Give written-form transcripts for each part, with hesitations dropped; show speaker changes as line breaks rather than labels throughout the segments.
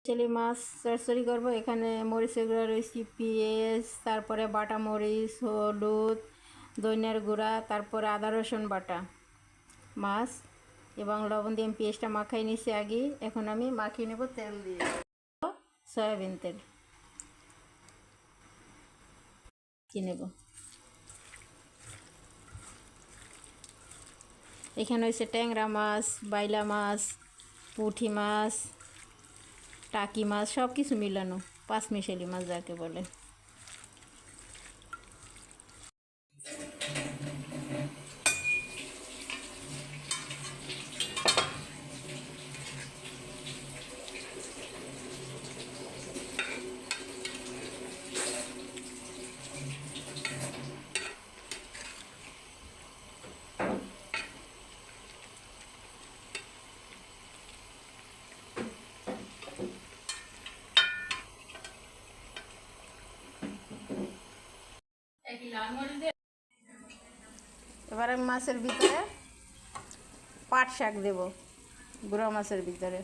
Chilli মাছ চচ্চড়ি করবো। এখানে মরিচের গুঁড়া রয়েছে, পেঁয়াজ, তারপরে বাটা মরিচ, হলুদ, ধনিয়ার গুঁড়া, তারপরে আদা রসুন বাটা, মাছ এবং লবণ দিয়ে আমি পেঁয়াজটা মাখাই নিছি আগে। এখন আমি মাখিয়ে নেব তেল দিয়ে, সয়াবিন তেল কিনে নেব। এখানে হয়েছে ট্যাংরা মাছ, বাইলা মাছ, পুঁটি মাছ, টাকি মাছ, সব কিছু মিলানো, পাঁচমিশালি মাছ যাকে বলে। এবার আমি মাছের ভিতরে পাট শাক দেব, গুঁড়া মাছের ভিতরে।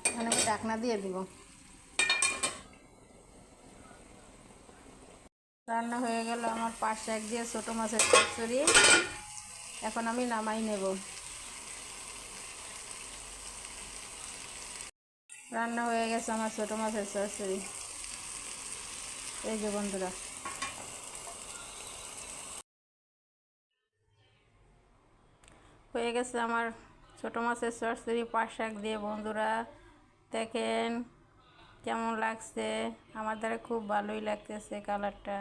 এখানে আমি ঢাকনা দিয়ে দিব। রান্না হয়ে গেল আমার পাট শাক দিয়ে ছোটো মাছের চচ্চড়ি। এখন আমি নামাই নেব। রান্না হয়ে গেছে আমার ছোটো মাছের চচ্চড়ি। এই যে বন্ধুরা, হয়ে গেছে আমার ছোটো মাছের চচ্চড়ি পাট শাক দিয়ে। বন্ধুরা দেখেন কেমন লাগছে, আমার দ্বারা খুব ভালোই লাগতেছে কালারটা।